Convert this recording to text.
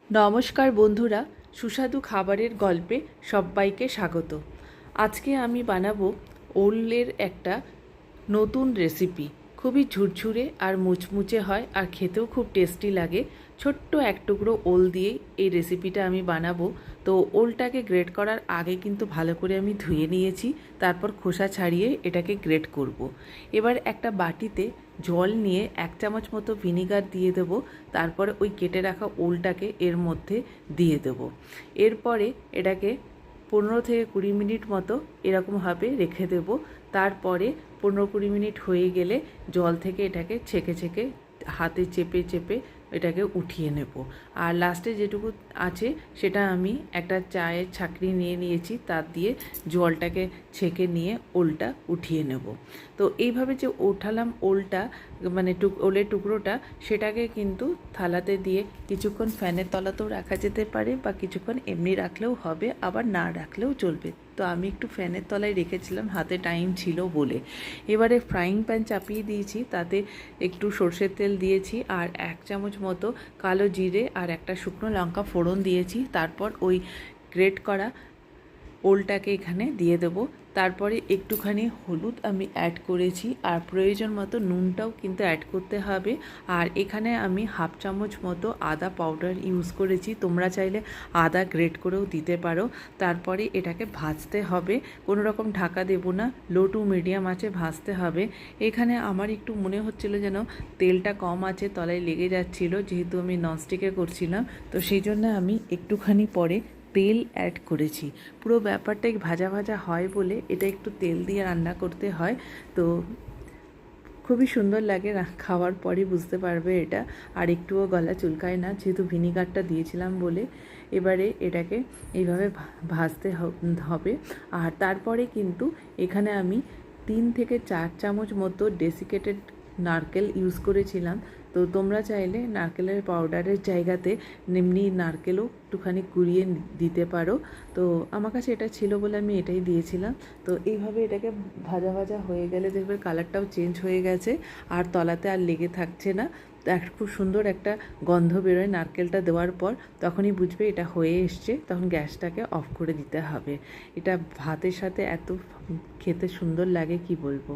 নমস্কার বন্ধুরা, সুস্বাদু খাবারের গল্পে সবাইকে স্বাগত। আজকে আমি বানাবো ওলের একটা নতুন রেসিপি। খুবই ঝুরঝুরে আর মুচমুচে হয় আর খেতেও খুব টেস্টি লাগে। ছোট্ট এক টুকরো ওল দিয়েই এই রেসিপিটা আমি বানাবো। তো ওলটাকে গ্রেট করার আগে কিন্তু ভালো করে আমি ধুয়ে নিয়েছি, তারপর খোসা ছাড়িয়ে এটাকে গ্রেট করব। এবার একটা বাটিতে জল নিয়ে 1 চামচ মতো ভিনিগার দিয়ে দেব, তারপরে ওই কেটে রাখা ওলটাকে এর মধ্যে দিয়ে দেব। এরপরে এটাকে 15 থেকে 20 মিনিট মতো এরকমভাবে রেখে দেব। তারপরে 15-20 মিনিট হয়ে গেলে জল থেকে এটাকে ছেঁকে ছেঁকে হাতে চেপে চেপে এটাকে উঠিয়ে নেব। আর লাস্টে যেটুকু আছে সেটা আমি একটা চায়ের ছাঁকনি নিয়ে নিয়েছি, তার দিয়ে জলটাকে ছেঁকে নিয়ে ওলটা উঠিয়ে নেব। তো এইভাবে যে উঠালাম ওলটা, মানে ওলের টুকরোটা, সেটাকে কিন্তু থালাতে দিয়ে কিছুক্ষণ ফ্যানের তলাতেও রাখা যেতে পারে বা কিছুক্ষণ এমনি রাখলেও হবে, আবার না রাখলেও চলবে। তো আমি একটু ফ্যানের তলায় রেখেছিলাম, হাতে টাইম ছিল বলে। এবারে ফ্রাইং প্যান চাপিয়ে দিয়েছি, তাতে একটু সর্ষের তেল দিয়েছি আর 1 চামচ মতো কালো জিরে আর একটা শুকনো লঙ্কা ফোড়ন দিয়েছি। তারপর ওই গ্রেট করা ওলটাকে এখানে দিয়ে দেবো। তারপরে একটুখানি হলুদ আমি অ্যাড করেছি আর প্রয়োজন মতো নুনটাও কিন্তু অ্যাড করতে হবে। আর এখানে আমি 1/2 চামচ মতো আদা পাউডার ইউজ করেছি, তোমরা চাইলে আদা গ্রেট করেও দিতে পারো। তারপরে এটাকে ভাজতে হবে, কোনো রকম ঢাকা দেব না, লো টু মিডিয়াম আঁচে ভাজতে হবে। এখানে আমার একটু মনে হচ্ছিল যেন তেলটা কম আছে, তলায় লেগে যাচ্ছিল, যেহেতু আমি ননস্টিকে করছিলাম। তো সেই জন্য আমি একটুখানি পরে তেল অ্যাড করেছি। পুরো ব্যাপারটাই ভাজা ভাজা হয় বলে এটা একটু তেল দিয়ে রান্না করতে হয়। তো খুবই সুন্দর লাগে, খাওয়ার পরই বুঝতে পারবে এটা। আর একটুও গলা চুলকায় না, যেহেতু ভিনিগারটা দিয়েছিলাম বলে। এবারে এটাকে এইভাবে ভাজতে হবে। আর তারপরে কিন্তু এখানে আমি 3 থেকে 4 চামচ মতো ডেসিকেটেড নারকেল ইউজ করেছিলাম। তো তোমরা চাইলে নারকেলের পাউডারের জায়গাতে এমনি নারকেলও একটুখানি কুড়িয়ে দিতে পারো। তো আমার কাছে এটা ছিল বলে আমি এটাই দিয়েছিলাম। তো এইভাবে এটাকে ভাজা ভাজা হয়ে গেলে দেখবে কালারটাও চেঞ্জ হয়ে গেছে আর তলাতে আর লেগে থাকছে না। তো খুব সুন্দর একটা গন্ধ বেরোয় নারকেলটা দেওয়ার পর, তখনই বুঝবে এটা হয়ে এসছে, তখন গ্যাসটাকে অফ করে দিতে হবে। এটা ভাতের সাথে এত খেতে সুন্দর লাগে কি বলবো।